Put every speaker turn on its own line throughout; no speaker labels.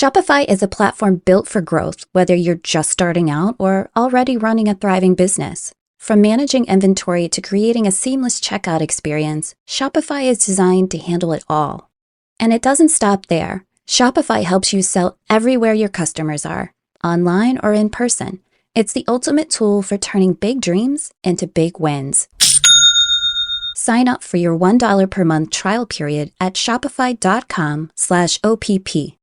Shopify is a platform built for growth, whether you're just starting out or already running a thriving business. From managing inventory to creating a seamless checkout experience, Shopify is designed to handle it all. And it doesn't stop there. Shopify helps you sell everywhere your customers are, online or in person. It's the ultimate tool for turning big dreams into big wins. Sign up for your $1 per month trial period at shopify.com/OPP.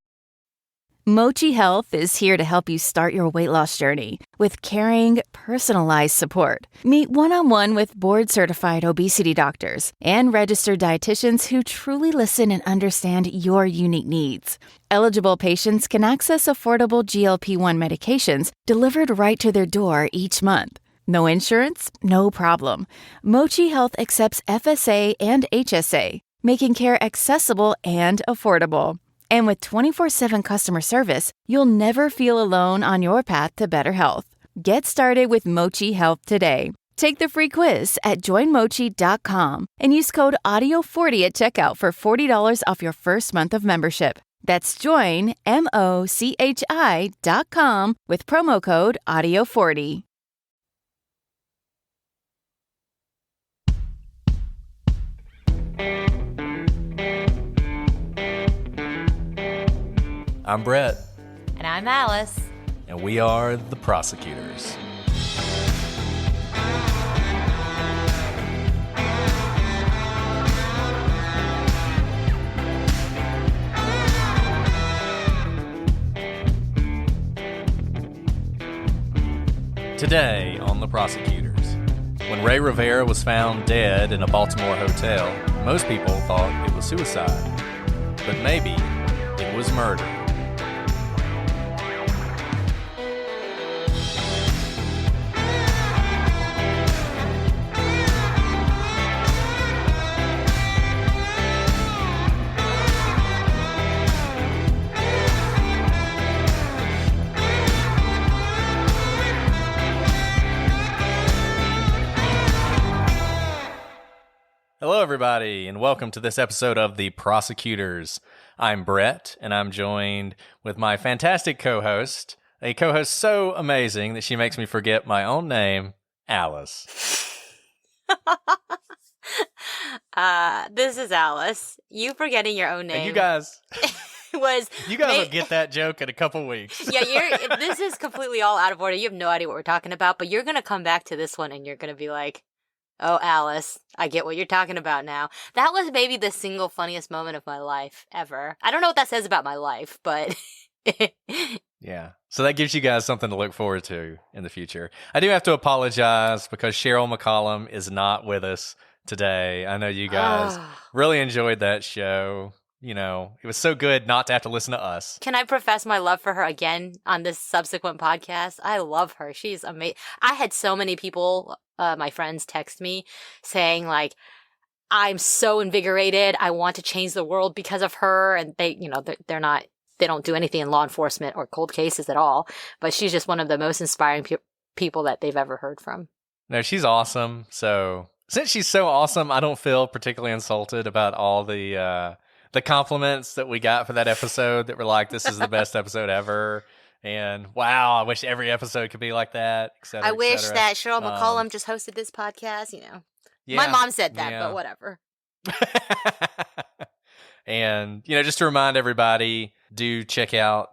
Mochi Health is here to help you start your weight loss journey with caring, personalized support. Meet one-on-one with board-certified obesity doctors and registered dietitians who truly listen and understand your unique needs. Eligible patients can access affordable GLP-1 medications delivered right to their door each month. No insurance? No problem. Mochi Health accepts FSA and HSA, making care accessible and affordable. And with 24/7 customer service, you'll never feel alone on your path to better health. Get started with Mochi Health today. Take the free quiz at joinmochi.com and use code AUDIO40 at checkout for $40 off your first month of membership. That's joinmochi.com with promo code AUDIO40.
I'm Brett.
And I'm Alice.
And we are the Prosecutors. Today on the Prosecutors, when Rey Rivera was found dead in a Baltimore hotel, most people thought it was suicide. But maybe it was murder. Hello, everybody, and welcome to this episode of The Prosecutors. I'm Brett, and I'm joined with my fantastic co-host, a co-host so amazing that she makes me forget my own name, Alice.
This is Alice. You forgetting your own name.
And you guys
will
get that joke in a couple weeks.
Yeah, this is completely all out of order. You have no idea what we're talking about, but you're going to come back to this one and you're going to be like, oh, Alice, I get what you're talking about now. That was maybe the single funniest moment of my life ever. I don't know what that says about my life, but...
Yeah. So that gives you guys something to look forward to in the future. I do have to apologize because Cheryl McCollum is not with us today. I know you guys really enjoyed that show. You know, it was so good not to have to listen to us.
Can I profess my love for her again on this subsequent podcast? I love her. She's amazing. I had so many people, my friends, text me saying, like, I'm so invigorated. I want to change the world because of her. And they don't do anything in law enforcement or cold cases at all. But she's just one of the most inspiring people that they've ever heard from.
No, she's awesome. So since she's so awesome, I don't feel particularly insulted about all the compliments that we got for that episode that were like, this is the best episode ever. And wow, I wish every episode could be like that, et cetera,
I wish that Cheryl McCollum just hosted this podcast, Yeah. My mom said that, but whatever.
And, just to remind everybody, do check out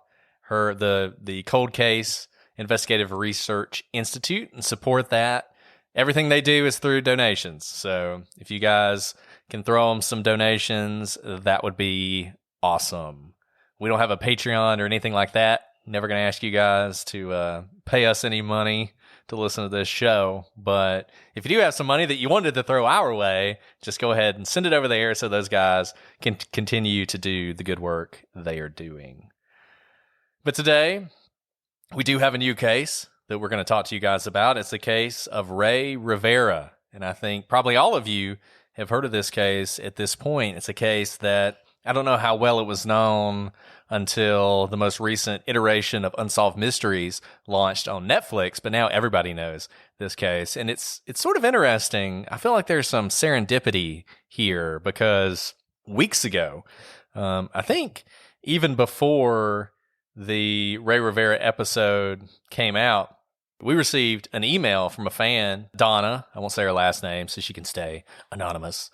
the Cold Case Investigative Research Institute and support that. Everything they do is through donations. So if you guys can throw them some donations, that would be awesome. We don't have a Patreon or anything like that. Never going to ask you guys to pay us any money to listen to this show. But if you do have some money that you wanted to throw our way, just go ahead and send it over there so those guys can continue to do the good work they are doing. But today, we do have a new case that we're going to talk to you guys about. It's the case of Rey Rivera. And I think probably all of you have heard of this case at this point. It's a case that I don't know how well it was known until the most recent iteration of Unsolved Mysteries launched on Netflix, but now everybody knows this case. And it's sort of interesting. I feel like there's some serendipity here because weeks ago, I think even before the Rey Rivera episode came out, we received an email from a fan, Donna, I won't say her last name so she can stay anonymous,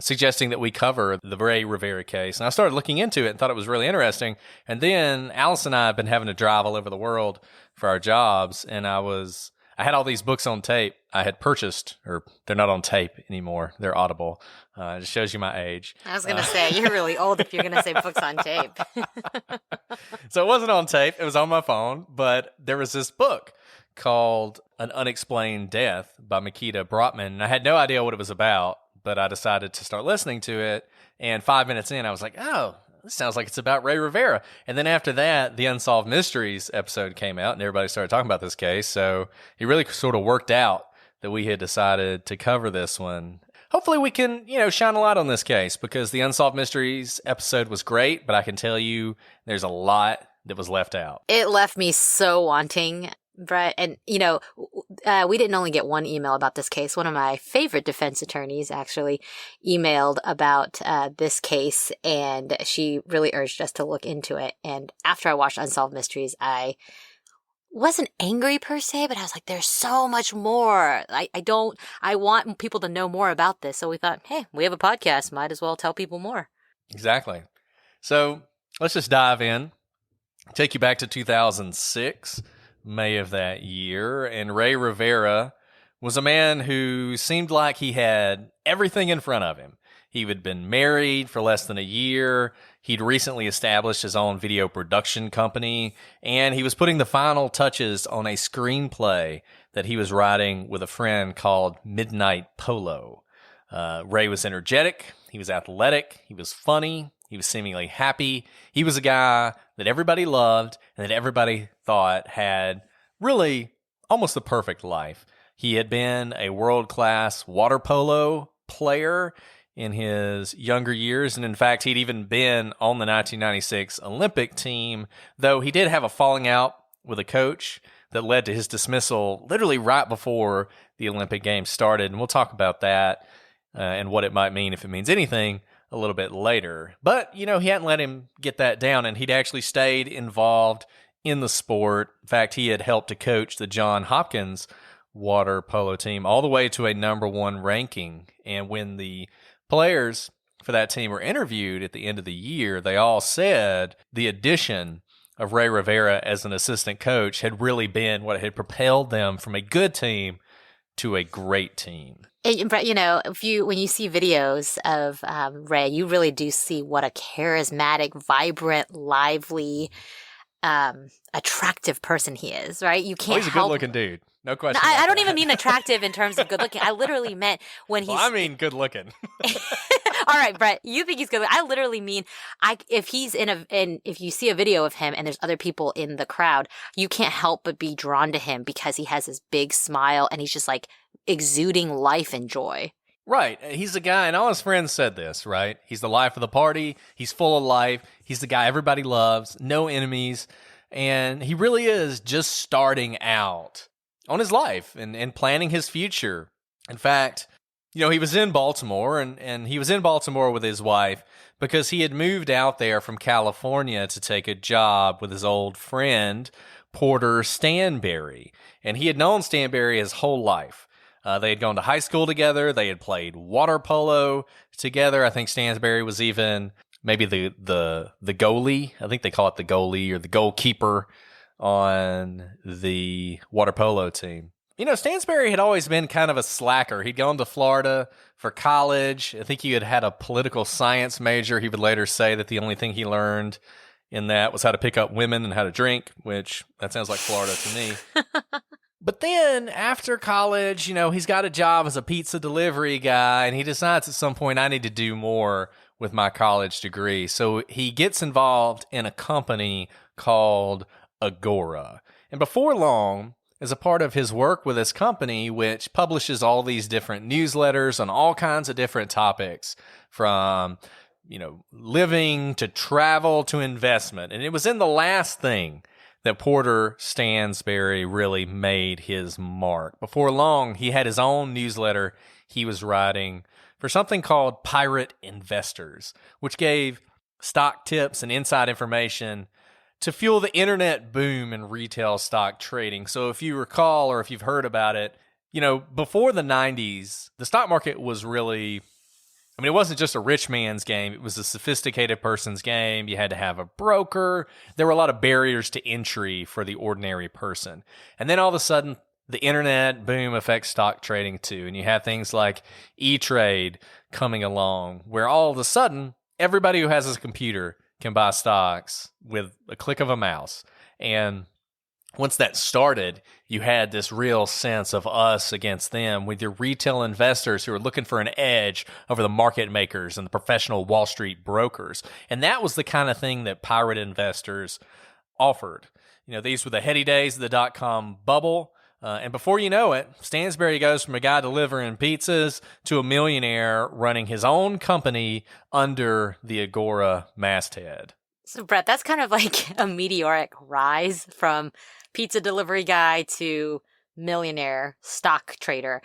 suggesting that we cover the Rey Rivera case. And I started looking into it and thought it was really interesting. And then Alice and I have been having to drive all over the world for our jobs, and I had all these books on tape I had purchased, or they're not on tape anymore. They're Audible. It just shows you my age.
I was going to say, you're really old if you're going to say books on tape.
So it wasn't on tape. It was on my phone. But there was this book called An Unexplained Death by Makita Brotman. And I had no idea what it was about, but I decided to start listening to it. And 5 minutes in, I was like, oh, this sounds like it's about Rey Rivera. And then after that, the Unsolved Mysteries episode came out and everybody started talking about this case. So it really sort of worked out that we had decided to cover this one. Hopefully we can, shine a light on this case, because the Unsolved Mysteries episode was great, but I can tell you there's a lot that was left out.
It left me so wanting, Brett. And, we didn't only get one email about this case. One of my favorite defense attorneys actually emailed about this case, and she really urged us to look into it. And after I watched Unsolved Mysteries, I wasn't angry per se, but I was like, there's so much more. I want people to know more about this. So we thought, hey, we have a podcast. Might as well tell people more.
Exactly. So let's just dive in. Take you back to 2006. May of that year, and Rey Rivera was a man who seemed like he had everything in front of him. He had been married for less than a year. He'd recently established his own video production company, and he was putting the final touches on a screenplay that he was writing with a friend called Midnight Polo. Rey was energetic. He was athletic. He was funny. He was seemingly happy. He was a guy that everybody loved and that everybody thought had really almost the perfect life. He had been a world-class water polo player in his younger years, and in fact, he'd even been on the 1996 Olympic team, though he did have a falling out with a coach that led to his dismissal literally right before the Olympic Games started, and we'll talk about that and what it might mean, if it means anything, a little bit later. But, he hadn't let him get that down, and he'd actually stayed involved in the sport. In fact, he had helped to coach the Johns Hopkins water polo team all the way to a number one ranking. And when the players for that team were interviewed at the end of the year, they all said the addition of Rey Rivera as an assistant coach had really been what had propelled them from a good team to a great team.
And, Brett, when you see videos of Rey, you really do see what a charismatic, vibrant, lively, attractive person he is, right? You can't
he's a good-looking dude. No question.
No, I don't even mean attractive in terms of good-looking. I literally meant when he's...
Well, I mean good-looking.
All right, Brett, you think he's good. I literally mean, if you see a video of him and there's other people in the crowd, you can't help but be drawn to him because he has this big smile and he's just like exuding life and joy.
Right. He's the guy, and all his friends said this, right? He's the life of the party. He's full of life. He's the guy everybody loves, no enemies. And he really is just starting out on his life and planning his future. In fact, he was in Baltimore, and he was in Baltimore with his wife because he had moved out there from California to take a job with his old friend, Porter Stanberry. And he had known Stanberry his whole life. They had gone to high school together. They had played water polo together. I think Stanberry was even maybe the goalie. I think they call it the goalie or the goalkeeper on the water polo team. Stansberry had always been kind of a slacker. He'd gone to Florida for college. I think he had a political science major. He would later say that the only thing he learned in that was how to pick up women and how to drink, which that sounds like Florida to me. But then after college, he's got a job as a pizza delivery guy, and he decides at some point, I need to do more with my college degree. So he gets involved in a company called Agora. And before long, as a part of his work with this company, which publishes all these different newsletters on all kinds of different topics, from living to travel to investment. And it was in the last thing that Porter Stansberry really made his mark. Before long, he had his own newsletter he was writing for something called Pirate Investors, which gave stock tips and inside information to fuel the internet boom in retail stock trading. So if you recall, or if you've heard about it, before the 90s, the stock market was really, it wasn't just a rich man's game. It was a sophisticated person's game. You had to have a broker. There were a lot of barriers to entry for the ordinary person. And then all of a sudden, the internet boom affects stock trading too. And you have things like E-Trade coming along, where all of a sudden, everybody who has a computer can buy stocks with a click of a mouse. And once that started, you had this real sense of us against them, with your retail investors who are looking for an edge over the market makers and the professional Wall Street brokers. And that was the kind of thing that pirate investors offered. These were the heady days of the dot-com bubble. And before you know it, Stansberry goes from a guy delivering pizzas to a millionaire running his own company under the Agora masthead.
So, Brett, that's kind of like a meteoric rise from pizza delivery guy to millionaire stock trader.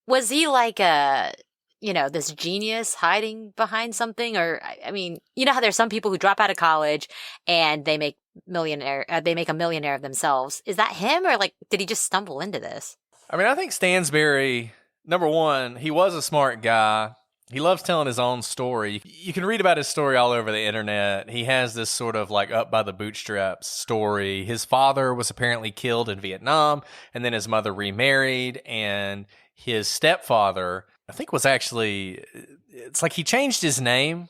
Was he like this genius hiding behind something? Or, how there's some people who drop out of college and they make a millionaire of themselves. Is that him, or did he just stumble into this?
I think Stansberry, number one, he was a smart guy. He loves telling his own story. You can read about his story all over the internet. He has this sort of up by the bootstraps story. His father was apparently killed in Vietnam, and then his mother remarried, and his stepfather, I think, was actually, it's like he changed his name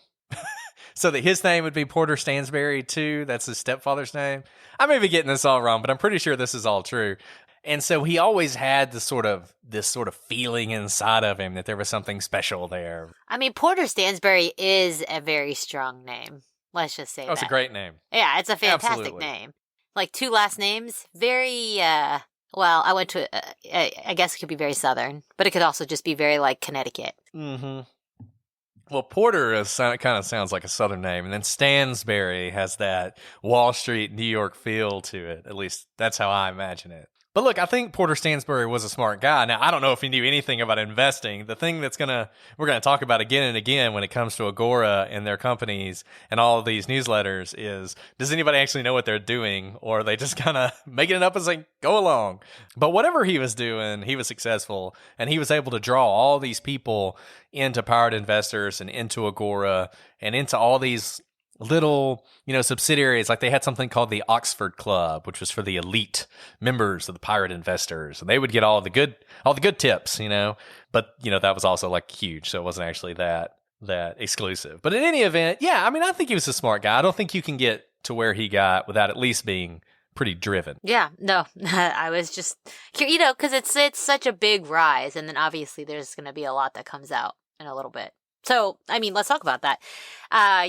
so that his name would be Porter Stansberry too. That's his stepfather's name. I may be getting this all wrong, but I'm pretty sure this is all true. And so he always had this sort of feeling inside of him that there was something special there.
Porter Stansberry is a very strong name. Let's just say that.
It's a great name.
Yeah, it's a fantastic
Absolutely.
name. Two last names. Very, I went to, I guess it could be very Southern, but it could also just be very Connecticut.
Mm-hmm. Well, Porter kind of sounds like a Southern name, and then Stansberry has that Wall Street, New York feel to it. At least that's how I imagine it. But look, I think Porter Stansberry was a smart guy. Now, I don't know if he knew anything about investing. The thing we're going to talk about again and again when it comes to Agora and their companies and all of these newsletters is, does anybody actually know what they're doing, or are they just kind of making it up as they go along? But whatever he was doing, he was successful, and he was able to draw all these people into pirate investors and into Agora and into all these little, subsidiaries. Like they had something called the Oxford Club, which was for the elite members of the pirate investors, and they would get all the good tips, But that was also huge, so it wasn't actually that exclusive. But in any event, yeah, I think he was a smart guy. I don't think you can get to where he got without at least being pretty driven.
Yeah, no, I was just, because it's such a big rise, and then obviously there's going to be a lot that comes out in a little bit. So, let's talk about that.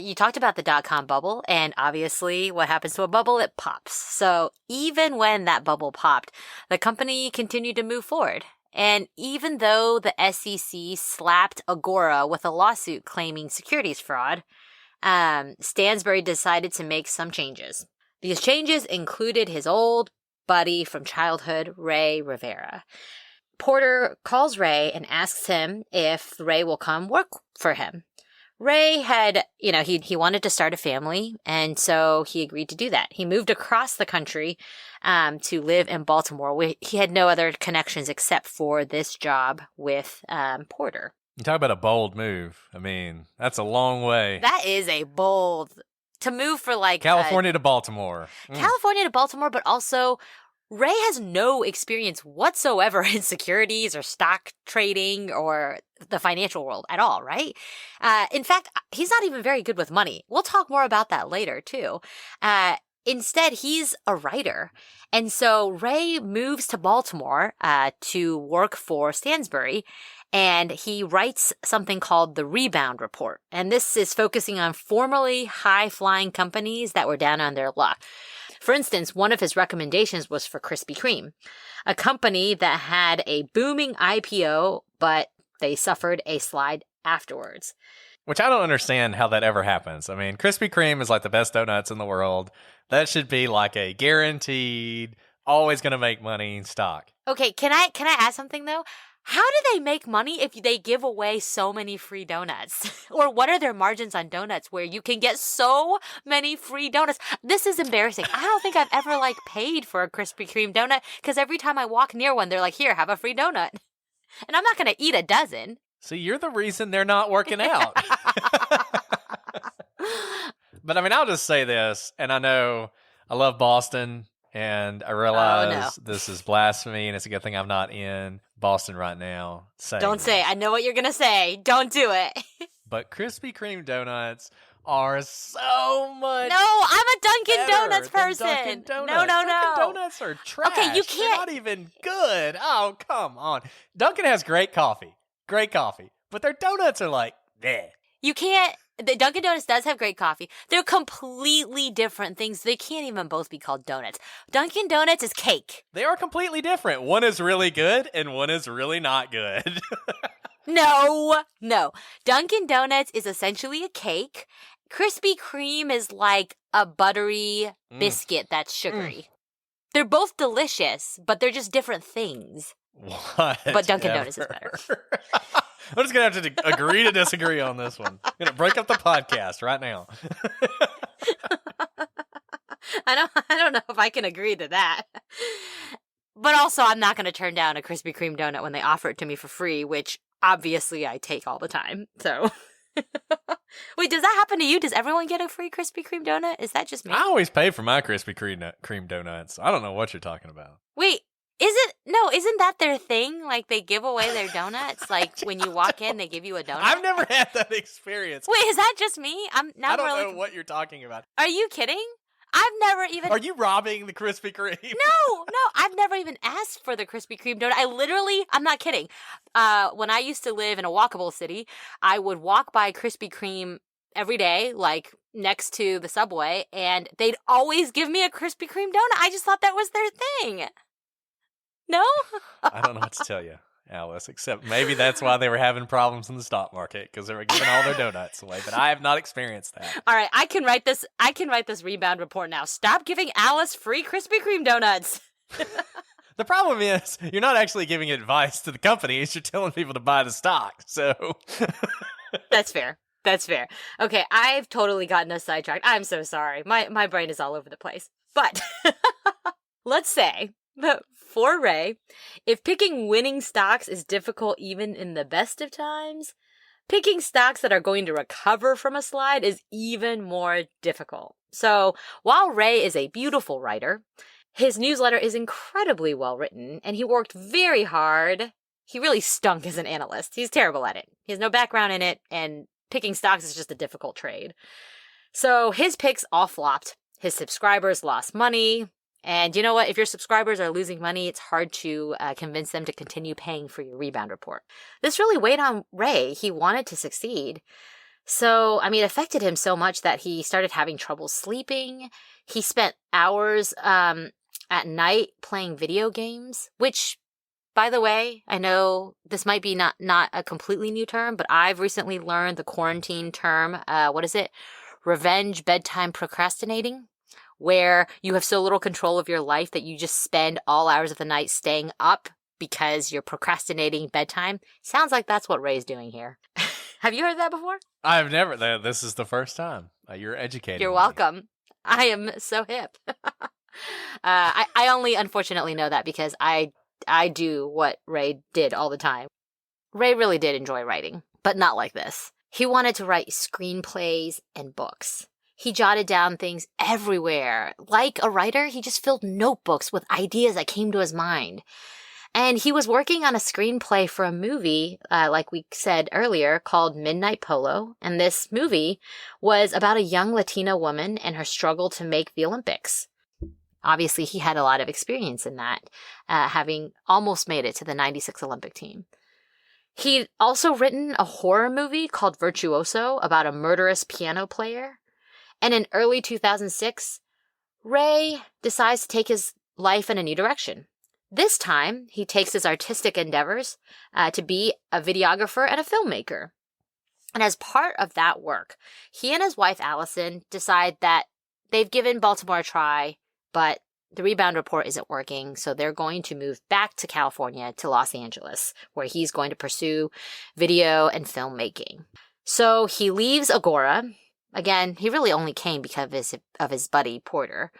You talked about the dot-com bubble, and obviously what happens to a bubble, it pops. So even when that bubble popped, the company continued to move forward. And even though the SEC slapped Agora with a lawsuit claiming securities fraud, Stansberry decided to make some changes. These changes included his old buddy from childhood, Rey Rivera. Porter calls Rey and asks him if Rey will come work for him. Rey had, he wanted to start a family, and so he agreed to do that. He moved across the country to live in Baltimore, where he had no other connections except for this job with Porter.
You talk about a bold move. That's a long way.
That is a bold, to move for
California to Baltimore.
California to Baltimore, but also Rey has no experience whatsoever in securities or stock trading or the financial world at all, right? In fact, he's not even very good with money. We'll talk more about that later, too. Instead, he's a writer. And so Rey moves to Baltimore to work for Stansberry, and he writes something called the Rebound Report. And this is focusing on formerly high-flying companies that were down on their luck. For instance, one of his recommendations was for Krispy Kreme, a company that had a booming IPO, but they suffered a slide afterwards.
Which I don't understand how that ever happens. Krispy Kreme is the best donuts in the world. That should be a guaranteed, always going to make money stock.
Okay, can I add something though? How do they make money if they give away so many free donuts? Or what are their margins on donuts where you can get so many free donuts? This is embarrassing. I don't think I've ever paid for a Krispy Kreme donut because every time I walk near one, they're like, here, have a free donut. And I'm not going to eat a dozen.
See, you're the reason they're not working out. But I mean, I'll just say this, and I know I love Boston, and I realize this is blasphemy, and it's a good thing I'm not in Boston right now.
Don't say it. I know what you're going to say. Don't do it.
But Krispy Kreme donuts are so much
No, I'm a Dunkin'
better
Donuts
than
person.
Dunkin' Donuts.
No.
Dunkin' Donuts are trash.
Okay, you can't.
They're not even good. Oh, come on. Dunkin' has great coffee. But their donuts are like, bleh.
You can't. The Dunkin' Donuts does have great coffee. They're completely different things. They can't even both be called donuts. Dunkin' Donuts is cake.
They are completely different. One is really good and one is really not good.
No. Dunkin' Donuts is essentially a cake. Krispy Kreme is like a buttery biscuit that's sugary. They're both delicious, but they're just different things.
What?
But Dunkin' Donuts is better.
I'm just going to have to agree to disagree on this one. I'm going to break up the podcast right now.
I don't know if I can agree to that. But also, I'm not going to turn down a Krispy Kreme donut when they offer it to me for free, which obviously I take all the time. So, wait, does that happen to you? Does everyone get a free Krispy Kreme donut? Is that just me?
I always pay for my Krispy Kreme donuts. I don't know what you're talking about.
Wait, isn't that their thing? Like they give away their donuts? Like when you walk in, they give you a donut?
I've never had that experience.
Wait, is that just me?
I don't know what you're talking about.
Are you kidding? I've never even...
Are you robbing the Krispy Kreme?
No, I've never even asked for the Krispy Kreme donut. I'm not kidding. When I used to live in a walkable city, I would walk by Krispy Kreme every day, like next to the subway, and they'd always give me a Krispy Kreme donut. I just thought that was their thing. No?
I don't know what to tell you, Alice, except maybe that's why they were having problems in the stock market, because they were giving all their donuts away, but I have not experienced that.
All right, I can write this rebound report now. Stop giving Alice free Krispy Kreme donuts.
The problem is you're not actually giving advice to the companies, you're telling people to buy the stock. So
That's fair. Okay, I've totally gotten us sidetracked. I'm so sorry. My brain is all over the place. But let's say that for Ray, if picking winning stocks is difficult even in the best of times, picking stocks that are going to recover from a slide is even more difficult. So while Ray is a beautiful writer, his newsletter is incredibly well written, and he worked very hard. He really stunk as an analyst. He's terrible at it. He has no background in it, and picking stocks is just a difficult trade. So his picks all flopped. His subscribers lost money. And you know what? If your subscribers are losing money, it's hard to convince them to continue paying for your rebound report. This really weighed on Ray. He wanted to succeed. So, it affected him so much that he started having trouble sleeping. He spent hours at night playing video games, which, by the way, I know this might be not a completely new term, but I've recently learned the quarantine term. What is it? Revenge bedtime procrastinating, where you have so little control of your life that you just spend all hours of the night staying up because you're procrastinating bedtime. Sounds like that's what Ray's doing here. Have you heard that before?
I've never. This is the first time. You're educated.
You're welcome. I am so hip. I only unfortunately know that because I do what Ray did all the time. Ray really did enjoy writing, but not like this. He wanted to write screenplays and books. He jotted down things everywhere. Like a writer, he just filled notebooks with ideas that came to his mind. And he was working on a screenplay for a movie, like we said earlier, called Midnight Polo. And this movie was about a young Latina woman and her struggle to make the Olympics. Obviously, he had a lot of experience in that, having almost made it to the 96 Olympic team. He'd also written a horror movie called Virtuoso about a murderous piano player. And in early 2006, Ray decides to take his life in a new direction. This time, he takes his artistic endeavors to be a videographer and a filmmaker. And as part of that work, he and his wife, Allison, decide that they've given Baltimore a try, but the rebound report isn't working, so they're going to move back to California, to Los Angeles, where he's going to pursue video and filmmaking. So he leaves Agora. Again, he really only came because of his buddy Porter.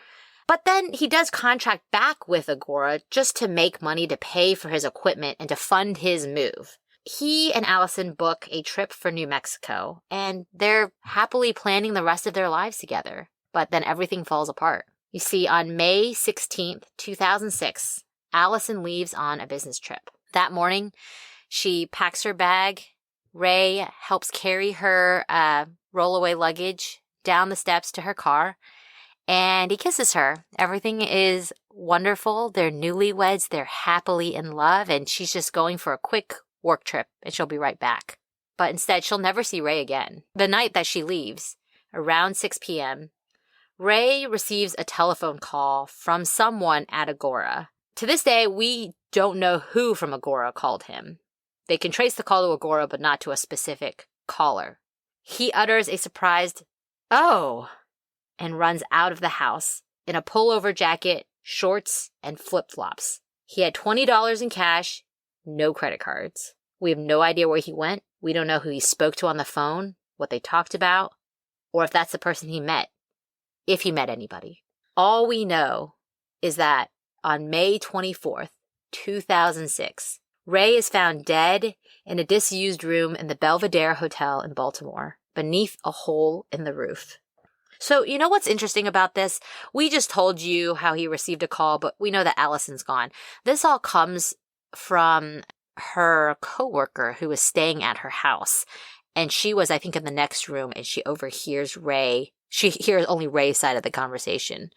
But then he does contract back with Agora just to make money to pay for his equipment and to fund his move. He and Allison book a trip for New Mexico, and they're happily planning the rest of their lives together. But then everything falls apart. You see, on May 16th, 2006, Allison leaves on a business trip. That morning, she packs her bag. Rey helps carry her rollaway luggage down the steps to her car, and he kisses her. Everything is wonderful. They're newlyweds. They're happily in love, and she's just going for a quick work trip, and she'll be right back. But instead, she'll never see Rey again. The night that she leaves, around 6 p.m., Rey receives a telephone call from someone at Agora. To this day, we don't know who from Agora called him. They can trace the call to Agora, but not to a specific caller. He utters a surprised, "Oh," and runs out of the house in a pullover jacket, shorts, and flip-flops. He had $20 in cash, no credit cards. We have no idea where he went. We don't know who he spoke to on the phone, what they talked about, or if that's the person he met. If he met anybody. All we know is that on May 24th, 2006, Rey is found dead in a disused room in the Belvedere Hotel in Baltimore, beneath a hole in the roof. So, you know what's interesting about this? We just told you how he received a call, but we know that Allison's gone. This all comes from her coworker who was staying at her house. And she was, I think, in the next room, and she overhears Rey. She hears only Rey's side of the conversation.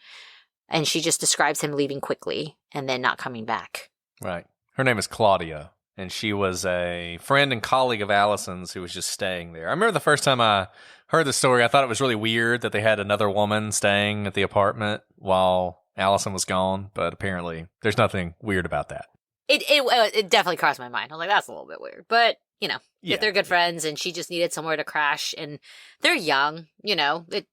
And she just describes him leaving quickly and then not coming back.
Right. Her name is Claudia, and she was a friend and colleague of Allison's who was just staying there. I remember the first time I heard the story, I thought it was really weird that they had another woman staying at the apartment while Allison was gone, but apparently there's nothing weird about that.
It definitely crossed my mind. I was like, that's a little bit weird. But, you know,
Yeah.
if they're good friends and she just needed somewhere to crash and they're young, you know, it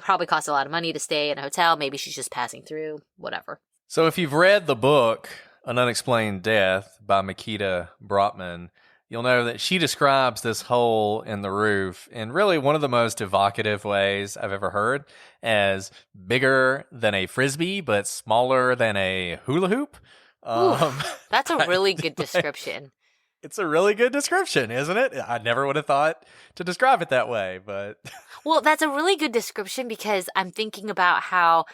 probably costs a lot of money to stay in a hotel. Maybe she's just passing through, whatever.
So if you've read the book, An Unexplained Death by Makita Brotman, you'll know that she describes this hole in the roof in really one of the most evocative ways I've ever heard, as bigger than a Frisbee, but smaller than a hula hoop.
That's a really good description.
It's a really good description, isn't it? I never would have thought to describe it that way, but...
Well, that's a really good description because I'm thinking about how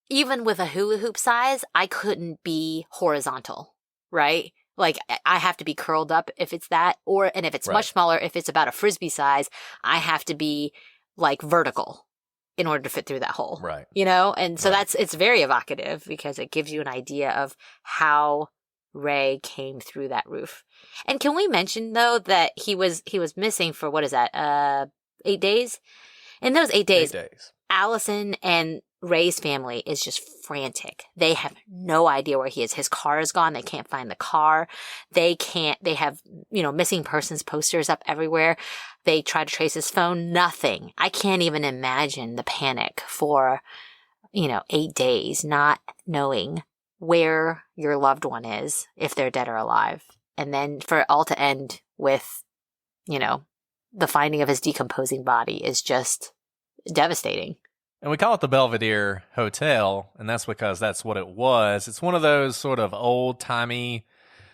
even with a hula hoop size, I couldn't be horizontal, right? Like, I have to be curled up if it's that, and if it's
Right.
much smaller, if it's about a Frisbee size, I have to be like vertical in order to fit through that hole.
Right.
You know? And so
Right.
it's very evocative because it gives you an idea of how Rey came through that roof. And can we mention though that he was missing for, what is that? 8 days? In those 8 days,
8 days.
Allison and Rey's family is just frantic. They have no idea where he is. His car is gone. They can't find the car. They have, missing persons posters up everywhere. They try to trace his phone. Nothing. I can't even imagine the panic for, 8 days not knowing where your loved one is, if they're dead or alive. And then for it all to end with, the finding of his decomposing body is just devastating.
And we call it the Belvedere Hotel, and that's because that's what it was. It's one of those sort of old-timey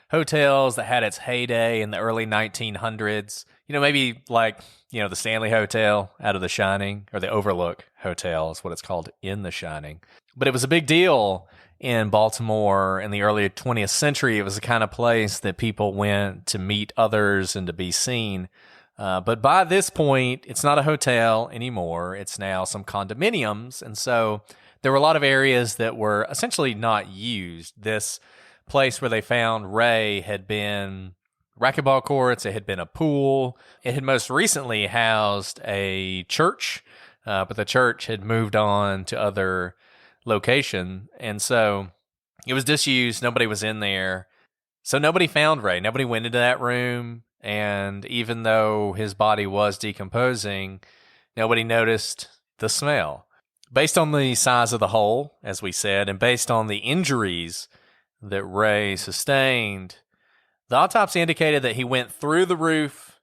hotels that had its heyday in the early 1900s. Maybe like, the Stanley Hotel out of The Shining, or the Overlook Hotel is what it's called in The Shining. But it was a big deal in Baltimore in the early 20th century. It was the kind of place that people went to meet others and to be seen. But by this point, it's not a hotel anymore. It's now some condominiums. And so there were a lot of areas that were essentially not used. This place where they found Rey had been racquetball courts. It had been a pool. It had most recently housed a church, but the church had moved on to other location. And so it was disused. Nobody was in there. So nobody found Rey. Nobody went into that room. And even though his body was decomposing, nobody noticed the smell. Based on the size of the hole, as we said, and based on the injuries that Rey sustained, the autopsy indicated that he went through the roof,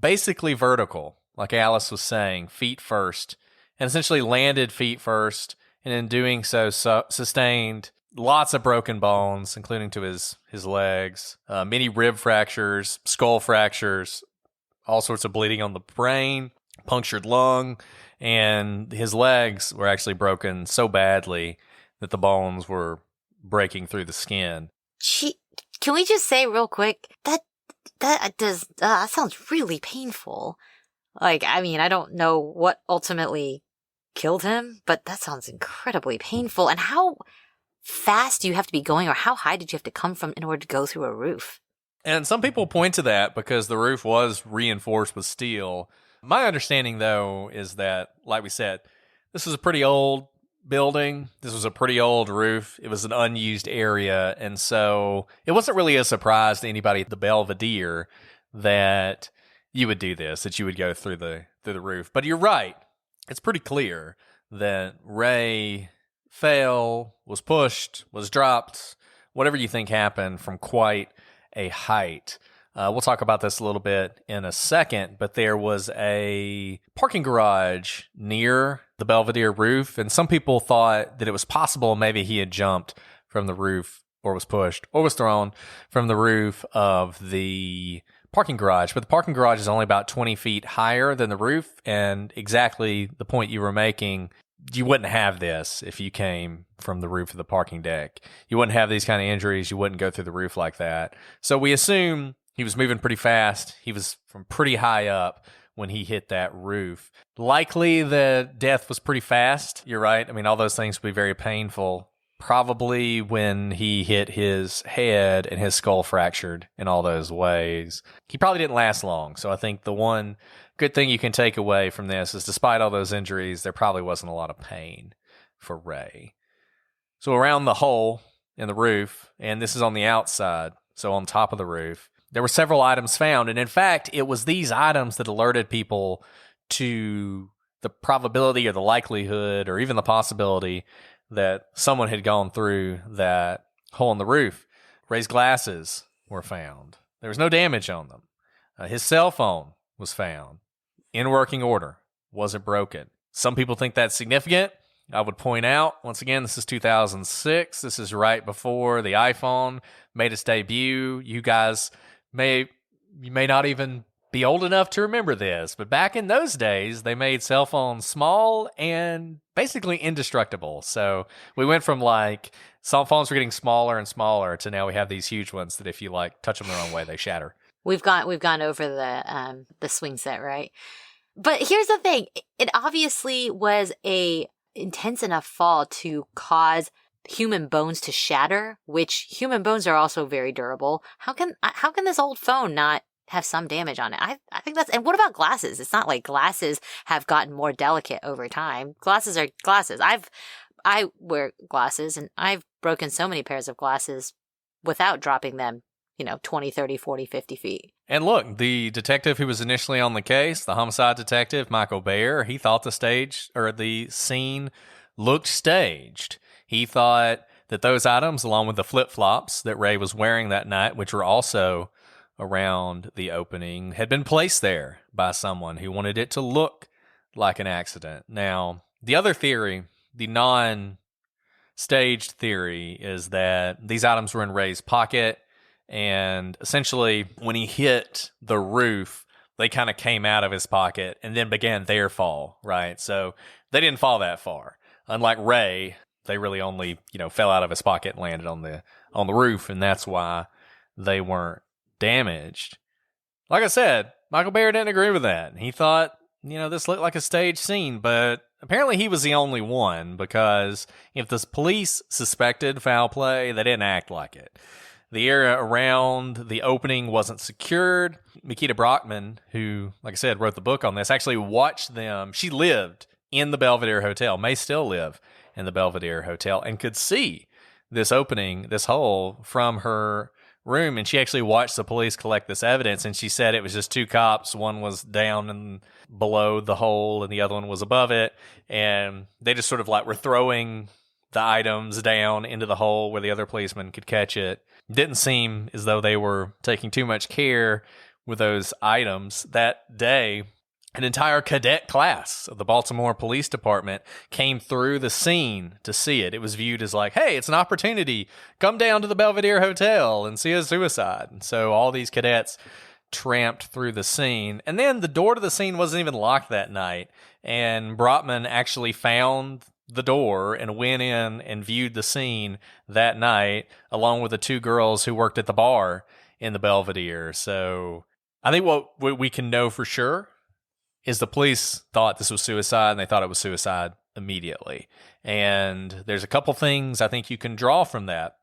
basically vertical, like Alice was saying, feet first, and essentially landed feet first, and in doing so, sustained lots of broken bones, including to his legs, many rib fractures, skull fractures, all sorts of bleeding on the brain, punctured lung, and his legs were actually broken so badly that the bones were breaking through the skin.
Can we just say real quick that sounds really painful. Like, I mean, I don't know what ultimately killed him, but that sounds incredibly painful. And how fast do you have to be going, or how high did you have to come from in order to go through a roof?
And some people point to that because the roof was reinforced with steel. My understanding, though, is that, like we said, this was a pretty old building. This was a pretty old roof. It was an unused area. And so it wasn't really a surprise to anybody at the Belvedere that you would do this, that you would go through the roof. But you're right. It's pretty clear that Rey fell, was pushed, was dropped, whatever you think happened, from quite a height. We'll talk about this a little bit in a second, but there was a parking garage near the Belvedere roof, and some people thought that it was possible maybe he had jumped from the roof, or was pushed, or was thrown from the roof of the parking garage. But the parking garage is only about 20 feet higher than the roof, and exactly the point you were making, you wouldn't have this if you came from the roof of the parking deck. You wouldn't have these kind of injuries. You wouldn't go through the roof like that. So we assume he was moving pretty fast. He was from pretty high up when he hit that roof. Likely the death was pretty fast. You're right. I mean, all those things would be very painful. Probably when he hit his head and his skull fractured in all those ways. He probably didn't last long. So I think the one good thing you can take away from this is, despite all those injuries, there probably wasn't a lot of pain for Rey. So around the hole in the roof, and this is on the outside, so on top of the roof, there were several items found. And in fact, it was these items that alerted people to the probability or the likelihood or even the possibility that someone had gone through that hole in the roof. Rey's glasses were found. There was no damage on them. His cell phone was found in working order, wasn't broken. Some people think that's significant. I would point out, once again, this is 2006. This is right before the iPhone made its debut. You guys may not even be old enough to remember this, but back in those days, they made cell phones small and basically indestructible. So we went from like cell phones were getting smaller and smaller to now we have these huge ones that if you like touch them the wrong way, they shatter.
We've gone over the swing set, right? But here's the thing. It obviously was a intense enough fall to cause human bones to shatter, which human bones are also very durable. How can this old phone not have some damage on it? I think that's, and what about glasses? It's not like glasses have gotten more delicate over time. Glasses are glasses. I wear glasses and I've broken so many pairs of glasses without dropping them, 20, 30, 40, 50 feet.
And look, the detective who was initially on the case, the homicide detective, Michael Bayer, he thought the scene looked staged. He thought that those items, along with the flip-flops that Rey was wearing that night, which were also around the opening, had been placed there by someone who wanted it to look like an accident. Now, the other theory, the non-staged theory, is that these items were in Rey's pocket, and essentially when he hit the roof, they kind of came out of his pocket and then began their fall, right? So they didn't fall that far. Unlike Rey, they really only, fell out of his pocket and landed on the roof, and that's why they weren't damaged. Like I said, Michael Bayer didn't agree with that. He thought, this looked like a staged scene, but apparently he was the only one, because if the police suspected foul play, they didn't act like it. The area around the opening wasn't secured. Mikita Brockman, who, like I said, wrote the book on this, actually watched them. She lived in the Belvedere Hotel, may still live in the Belvedere Hotel, and could see this opening, this hole, from her room, and she actually watched the police collect this evidence, and she said it was just two cops. One was down and below the hole, and the other one was above it, and they just sort of like were throwing the items down into the hole where the other policeman could catch it. Didn't seem as though they were taking too much care with those items. That day, an entire cadet class of the Baltimore Police Department came through the scene to see it. It was viewed as like, hey, it's an opportunity. Come down to the Belvedere Hotel and see a suicide. And so all these cadets tramped through the scene. And then the door to the scene wasn't even locked that night. And Brotman actually found the door and went in and viewed the scene that night, along with the two girls who worked at the bar in the Belvedere. So I think what we can know for sure is the police thought this was suicide, and they thought it was suicide immediately. And there's a couple things I think you can draw from that.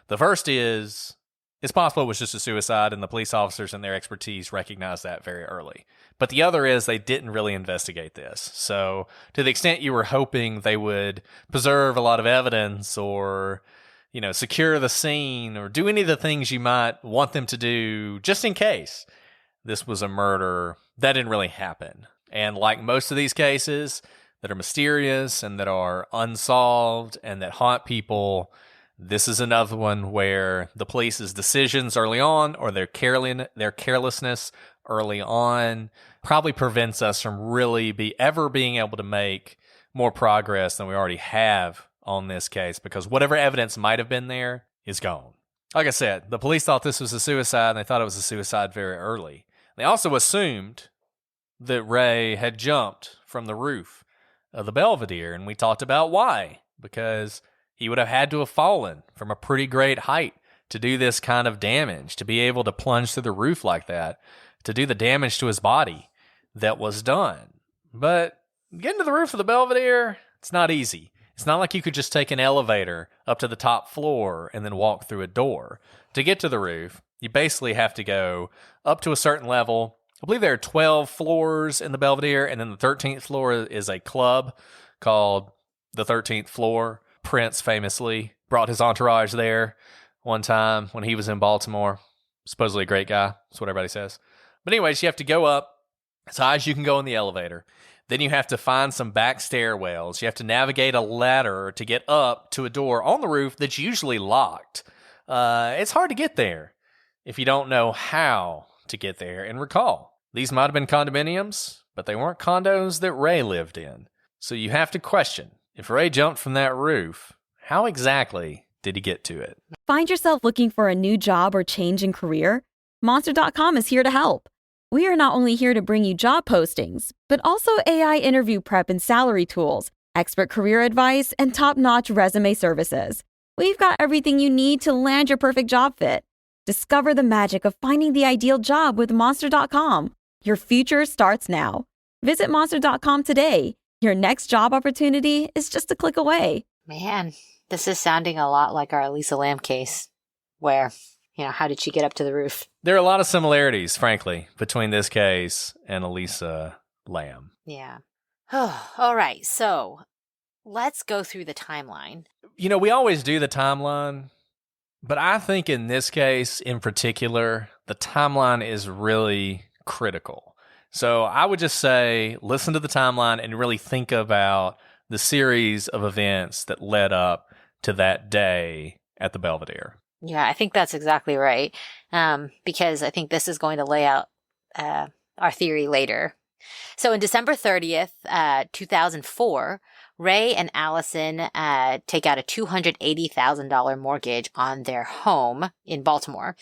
The first is, it's possible it was just a suicide, and the police officers and their expertise recognized that very early. But the other is they didn't really investigate this. So to the extent you were hoping they would preserve a lot of evidence or, secure the scene or do any of the things you might want them to do just in case this was a murder, that didn't really happen. And like most of these cases that are mysterious and that are unsolved and that haunt people, this is another one where the police's decisions early on or their carelessness early on probably prevents us from really ever being able to make more progress than we already have on this case, because whatever evidence might have been there is gone. Like I said, the police thought this was a suicide, and they thought it was a suicide very early. They also assumed that Rey had jumped from the roof of the Belvedere, and we talked about why. Because he would have had to have fallen from a pretty great height to do this kind of damage, to be able to plunge through the roof like that, to do the damage to his body that was done. But getting to the roof of the Belvedere, it's not easy. It's not like you could just take an elevator up to the top floor and then walk through a door. To get to the roof, you basically have to go up to a certain level. I believe there are 12 floors in the Belvedere, and then the 13th floor is a club called the 13th Floor. Prince famously brought his entourage there one time when he was in Baltimore. Supposedly a great guy. That's what everybody says. But anyways, you have to go up as high as you can go in the elevator. Then you have to find some back stairwells. You have to navigate a ladder to get up to a door on the roof that's usually locked. It's hard to get there if you don't know how to get there. And recall, these might have been condominiums, but they weren't condos that Rey lived in. So you have to question, if Rey jumped from that roof, how exactly did he get to it?
Find yourself looking for a new job or change in career? Monster.com is here to help. We are not only here to bring you job postings, but also AI interview prep and salary tools, expert career advice, and top-notch resume services. We've got everything you need to land your perfect job fit. Discover the magic of finding the ideal job with Monster.com. Your future starts now. Visit Monster.com today. Your next job opportunity is just a click away.
Man, this is sounding a lot like our Elisa Lam case, where, how did she get up to the roof?
There are a lot of similarities, frankly, between this case and Elisa Lam.
Yeah. Oh, all right. So let's go through the timeline.
We always do the timeline, but I think in this case in particular, the timeline is really critical. So I would just say, listen to the timeline and really think about the series of events that led up to that day at the Belvedere.
Yeah, I think that's exactly right. Because I think this is going to lay out our theory later. So on December 30th, 2004, Rey and Allison take out a $280,000 mortgage on their home in Baltimore.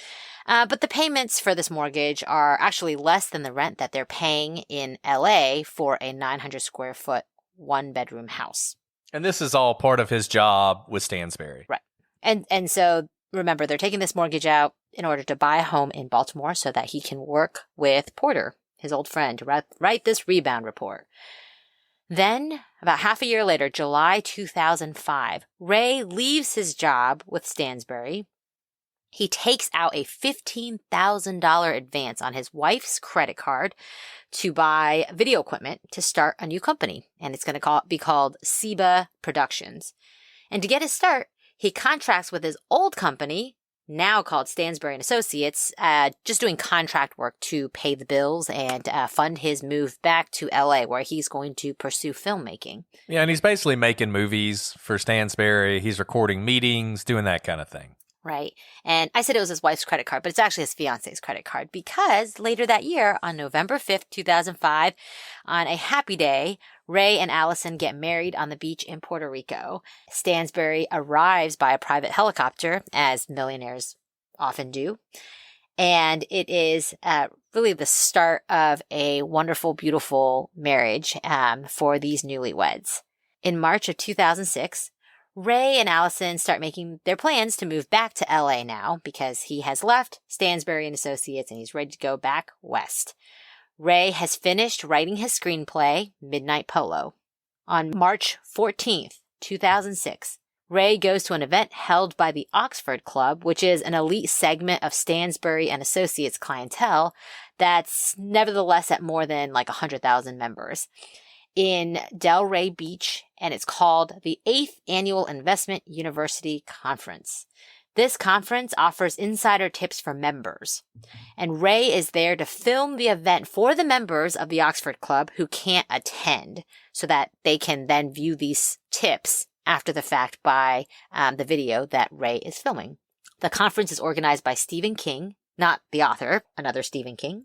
But the payments for this mortgage are actually less than the rent that they're paying in LA for a 900 square foot, one-bedroom house.
And this is all part of his job with Stansberry.
Right. And so remember, they're taking this mortgage out in order to buy a home in Baltimore so that he can work with Porter, his old friend, to write this rebound report. Then, about half a year later, July 2005, Rey leaves his job with Stansberry. He takes out a $15,000 advance on his wife's credit card to buy video equipment to start a new company, and it's going to be called Seba Productions. And to get his start, he contracts with his old company now called Stansbury and Associates, just doing contract work to pay the bills and fund his move back to LA, where he's going to pursue filmmaking.
Yeah, and he's basically making movies for Stansbury. He's recording meetings, doing that kind of thing.
Right. And I said it was his wife's credit card, but it's actually his fiance's credit card, because later that year, on November 5th, 2005, on a happy day, Ray and Allison get married on the beach in Puerto Rico. Stansbury arrives by a private helicopter, as millionaires often do. And it is really the start of a wonderful, beautiful marriage for these newlyweds. In March of 2006, Ray and Allison start making their plans to move back to LA now, because he has left Stansbury and Associates and he's ready to go back west. Ray has finished writing his screenplay, Midnight Polo. On March 14th, 2006, Ray goes to an event held by the Oxford Club, which is an elite segment of Stansbury and Associates clientele that's nevertheless at more than 100,000 members, in Delray Beach, and it's called the 8th Annual Investment University Conference. This conference offers insider tips for members, and Ray is there to film the event for the members of the Oxford Club who can't attend, so that they can then view these tips after the fact by the video that Ray is filming. The conference is organized by Stephen King, not the author, another Stephen King,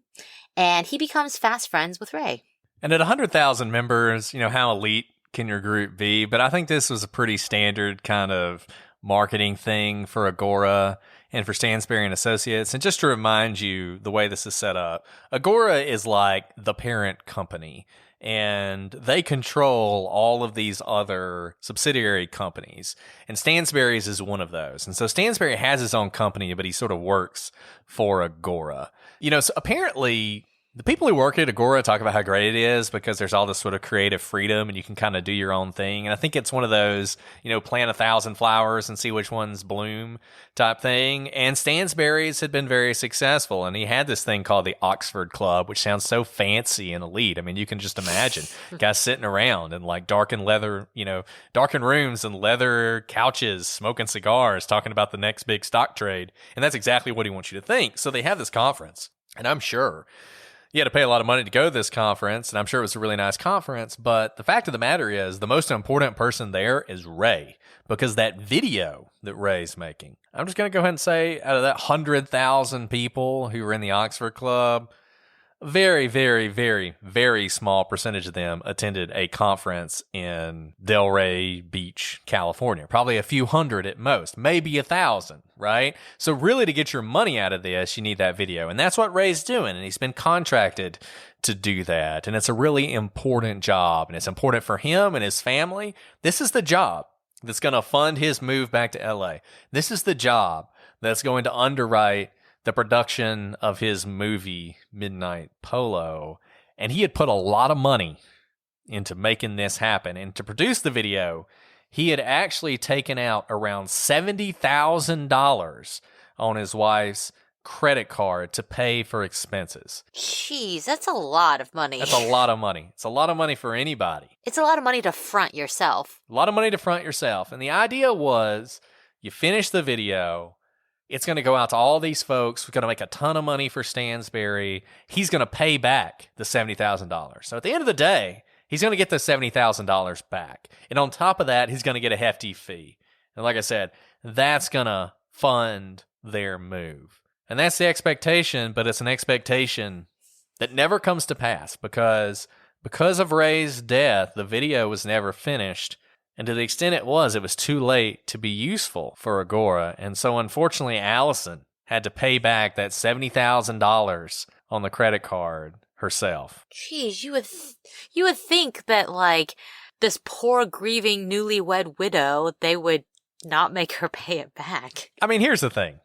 and he becomes fast friends with Ray.
And at 100,000 members, how elite can your group be? But I think this was a pretty standard kind of marketing thing for Agora and for Stansbury and Associates. And just to remind you the way this is set up, Agora is like the parent company, and they control all of these other subsidiary companies. And Stansbury's is one of those. And so Stansbury has his own company, but he sort of works for Agora. So apparently the people who work at Agora talk about how great it is because there's all this sort of creative freedom and you can kind of do your own thing. And I think it's one of those, plant 1,000 flowers and see which ones bloom type thing. And Stansbury's had been very successful. And he had this thing called the Oxford Club, which sounds so fancy and elite. I mean, you can just imagine guys sitting around in darkened rooms and leather couches, smoking cigars, talking about the next big stock trade. And that's exactly what he wants you to think. So they have this conference, and I'm sure you had to pay a lot of money to go to this conference, and I'm sure it was a really nice conference, but the fact of the matter is the most important person there is Ray, because that video that Ray's making, I'm just going to go ahead and say, out of that 100,000 people who were in the Oxford Club, very, very, very, very small percentage of them attended a conference in Delray Beach, California. Probably a few hundred at most, maybe 1,000, right? So really, to get your money out of this, you need that video. And that's what Ray's doing. And he's been contracted to do that. And it's a really important job. And it's important for him and his family. This is the job that's going to fund his move back to LA. This is the job that's going to underwrite the production of his movie, Midnight Polo. And he had put a lot of money into making this happen. And to produce the video, he had actually taken out around $70,000 on his wife's credit card to pay for expenses.
Jeez, that's a lot of money.
That's a lot of money. It's a lot of money for anybody.
It's a lot of money to front yourself.
A lot of money to front yourself. And the idea was, you finish the video, it's going to go out to all these folks. We're going to make a ton of money for Stansbury. He's going to pay back the $70,000. So at the end of the day, he's going to get the $70,000 back. And on top of that, he's going to get a hefty fee. And like I said, that's going to fund their move. And that's the expectation, but it's an expectation that never comes to pass because of Ray's death, the video was never finished. And to the extent it was too late to be useful for Agora. And so unfortunately, Allison had to pay back that $70,000 on the credit card herself.
Jeez, you would think that this poor grieving newlywed widow, they would not make her pay it back.
I mean, here's the thing.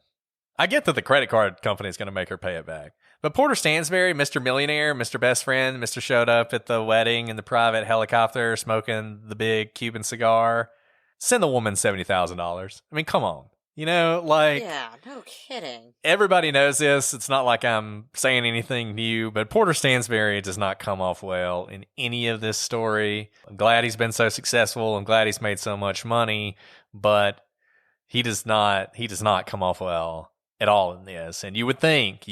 I get that the credit card company is going to make her pay it back. But Porter Stansbury, Mr. Millionaire, Mr. Best Friend, Mr. Showed Up at the wedding in the private helicopter smoking the big Cuban cigar, send the woman $70,000. I mean, come on.
Yeah, no kidding.
Everybody knows this. It's not like I'm saying anything new, but Porter Stansbury does not come off well in any of this story. I'm glad he's been so successful. I'm glad he's made so much money, but He does not come off well at all in this. And you would think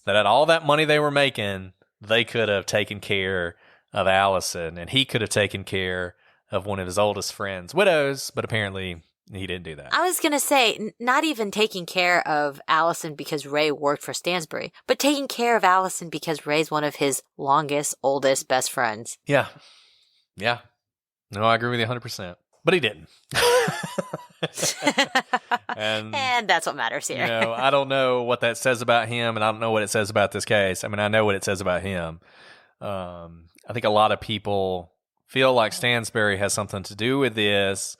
that at all that money they were making, they could have taken care of Allison, and he could have taken care of one of his oldest friends' widows, but apparently he didn't do that.
I was going to say, not even taking care of Allison because Ray worked for Stansbury, but taking care of Allison because Ray's one of his longest, oldest, best friends.
Yeah. Yeah. No, I agree with you 100%. But he didn't.
And that's what matters here.
I don't know what that says about him, and I don't know what it says about this case. I mean, I know what it says about him. I think a lot of people feel like Stansbury has something to do with this,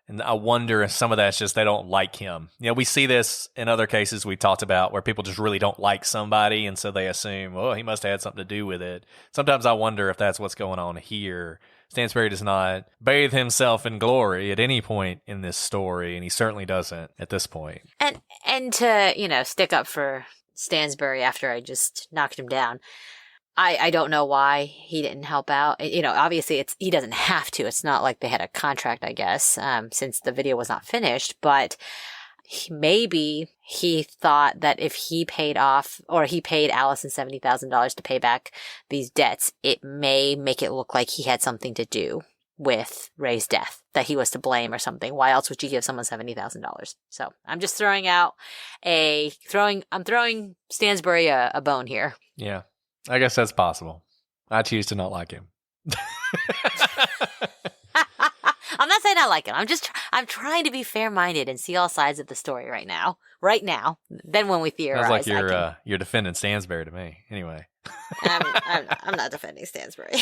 and I wonder if some of that's just they don't like him. We see this in other cases we talked about where people just really don't like somebody, and so they assume, well, he must have had something to do with it. Sometimes I wonder if that's what's going on here. Stansbury does not bathe himself in glory at any point in this story, and he certainly doesn't at this point.
And to, stick up for Stansbury after I just knocked him down, I don't know why he didn't help out. Obviously he doesn't have to. It's not like they had a contract, I guess, since the video was not finished, but maybe he thought that if he paid off, or he paid Allison $70,000 to pay back these debts, it may make it look like he had something to do with Ray's death, that he was to blame or something. Why else would you give someone $70,000? So I'm just throwing Stansbury a bone here.
Yeah, I guess that's possible. I choose to not like him.
I'm not saying I like him. I'm trying to be fair-minded and see all sides of the story right now. Then when we theorize,
sounds like you're defending Stansbury to me. Anyway,
I'm not defending Stansbury.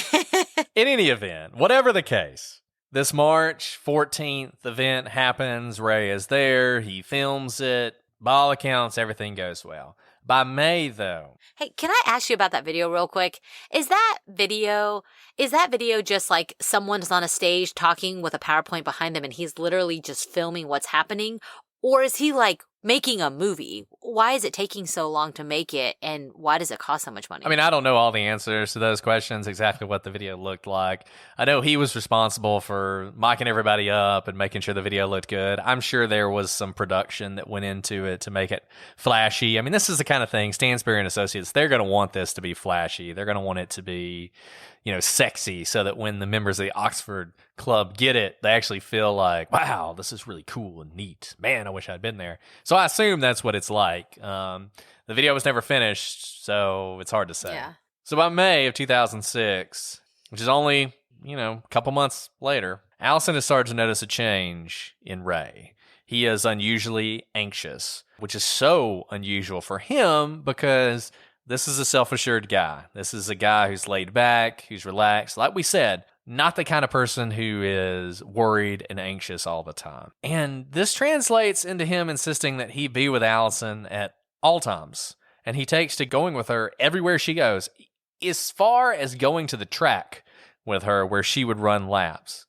In any event, whatever the case, this March 14th event happens. Ray is there. He films it. By all accounts, everything goes well. By May, though.
Hey, can I ask you about that video real quick? Is that video just like someone's on a stage talking with a PowerPoint behind them and he's literally just filming what's happening? Or is he like making a movie? Why is it taking so long to make it, and why does it cost so much money?
I mean, I don't know all the answers to those questions, exactly what the video looked like. I know he was responsible for micing everybody up and making sure the video looked good. I'm sure there was some production that went into it to make it flashy. I mean, this is the kind of thing, Stansbury and Associates, they're going to want this to be flashy. They're going to want it to be, sexy, so that when the members of the Oxford Club get it, they actually feel like, wow, this is really cool and neat. Man, I wish I'd been there. So I assume that's what it's like. The video was never finished, so it's hard to say.
Yeah.
So by May of 2006, which is only, a couple months later, Allison has started to notice a change in Ray. He is unusually anxious, which is so unusual for him because this is a self-assured guy. This is a guy who's laid back, who's relaxed. Like we said, not the kind of person who is worried and anxious all the time. And this translates into him insisting that he be with Allison at all times. And he takes to going with her everywhere she goes, as far as going to the track with her where she would run laps.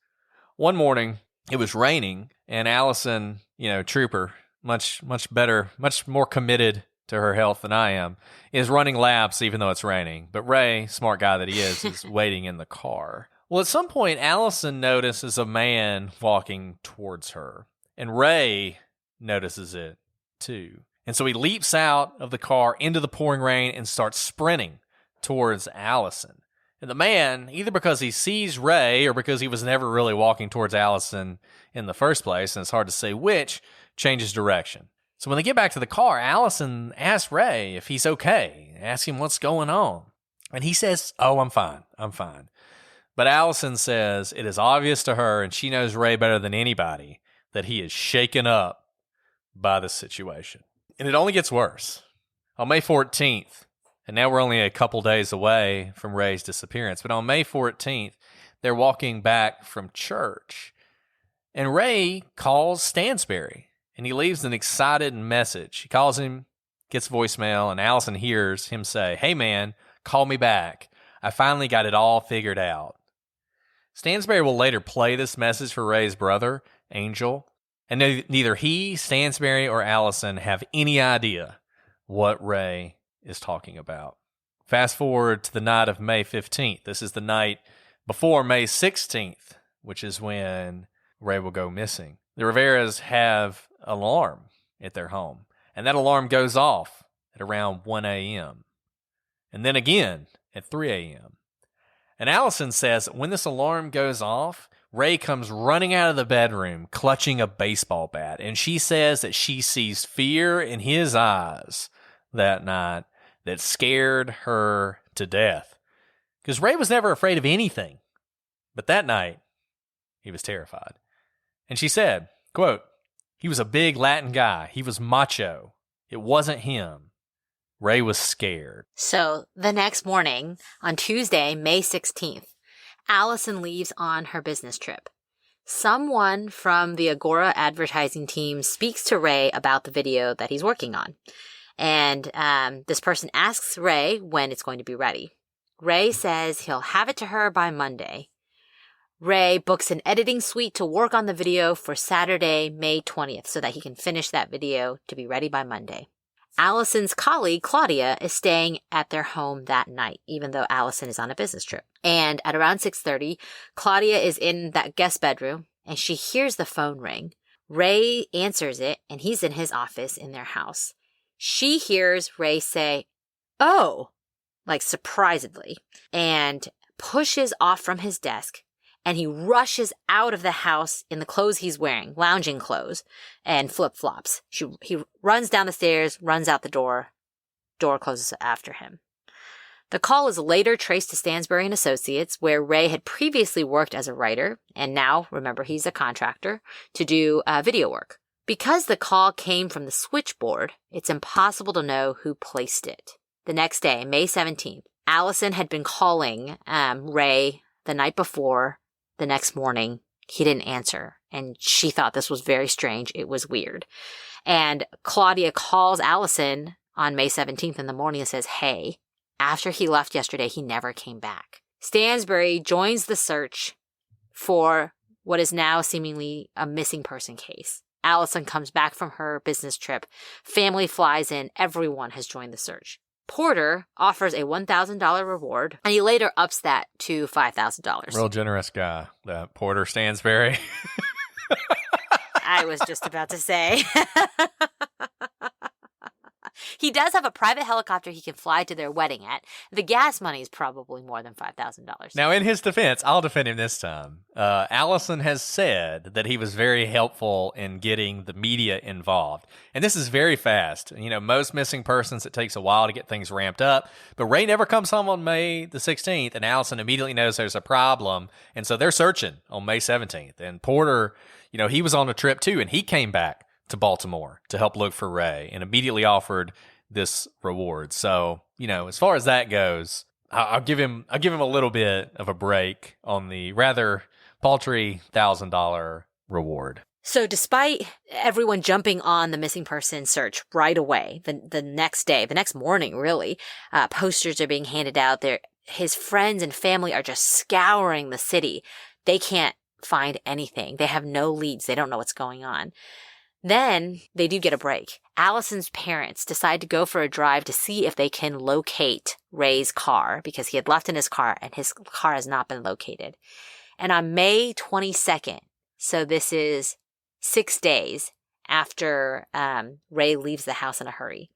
One morning, it was raining, and Allison, trooper, much better, much more committed to her health than I am, is running laps even though it's raining. But Ray, smart guy that he is waiting in the car. Well, at some point, Allison notices a man walking towards her, and Ray notices it too. And so he leaps out of the car into the pouring rain and starts sprinting towards Allison. And the man, either because he sees Ray or because he was never really walking towards Allison in the first place, and it's hard to say which, changes direction. So when they get back to the car, Allison asks Ray if he's okay, asks him what's going on. And he says, "Oh, I'm fine. But Allison says it is obvious to her, and she knows Ray better than anybody, that he is shaken up by the situation. And it only gets worse. On May 14th, and now we're only a couple days away from Ray's disappearance, but on May 14th, they're walking back from church, and Ray calls Stansbury. And he leaves an excited message. He calls him, gets voicemail, and Allison hears him say, "Hey man, call me back. I finally got it all figured out." Stansbury will later play this message for Ray's brother, Angel, and neither he, Stansbury, or Allison have any idea what Ray is talking about. Fast forward to the night of May 15th. This is the night before May 16th, which is when Ray will go missing. The Riveras have an alarm at their home, and that alarm goes off at around 1 a.m. and then again at 3 a.m. And Allison says when this alarm goes off, Ray comes running out of the bedroom clutching a baseball bat, and she says that she sees fear in his eyes that night that scared her to death. Because Ray was never afraid of anything, but that night he was terrified. And she said, quote, "He was a big Latin guy. He was macho. It wasn't him. Ray was scared."
So the next morning, on Tuesday, May 16th, Allison leaves on her business trip. Someone from the Agora advertising team speaks to Ray about the video that he's working on. And this person asks Ray when it's going to be ready. Ray says he'll have it to her by Monday. Ray books an editing suite to work on the video for Saturday, May 20th, so that he can finish that video to be ready by Monday. Allison's colleague, Claudia, is staying at their home that night, even though Allison is on a business trip. And at around 6:30, Claudia is in that guest bedroom, and she hears the phone ring. Ray answers it, and he's in his office in their house. She hears Ray say, "Oh," like surprisedly, and pushes off from his desk. And he rushes out of the house in the clothes he's wearing, lounging clothes, and flip-flops. He runs down the stairs, runs out the door. Door closes after him. The call is later traced to Stansbury & Associates, where Ray had previously worked as a writer, and now, remember, he's a contractor, to do video work. Because the call came from the switchboard, it's impossible to know who placed it. The next day, May 17th, Allison had been calling Ray the night before. The next morning, he didn't answer, and she thought this was very strange. It was weird. And Claudia calls Allison on May 17th in the morning and says, "Hey, after he left yesterday, he never came back." Stansbury joins the search for what is now seemingly a missing person case. Allison comes back from her business trip. Family flies in. Everyone has joined the search. Porter offers a $1,000 reward, and he later ups that to $5,000.
Real generous guy, that Porter Stansbury.
I was just about to say. He does have a private helicopter he can fly to their wedding at. The gas money is probably more than $5,000.
Now, in his defense, I'll defend him this time. Allison has said that he was very helpful in getting the media involved. And this is very fast. You know, most missing persons, it takes a while to get things ramped up. But Ray never comes home on May the 16th, and Allison immediately knows there's a problem. And so they're searching on May 17th. And Porter, you know, he was on a trip too, and he came back to Baltimore to help look for Ray and immediately offered this reward. So, you know, as far as that goes, I'll give him a little bit of a break on the rather paltry $1,000 reward.
So despite everyone jumping on the missing person search right away, the next day, the next morning, really, posters are being handed out there. His friends and family are just scouring the city. They can't find anything. They have no leads. They don't know what's going on. Then they do get a break. Allison's parents decide to go for a drive to see if they can locate Ray's car, because he had left in his car and his car has not been located. And on May 22nd, so this is 6 days after Ray leaves the house in a hurry,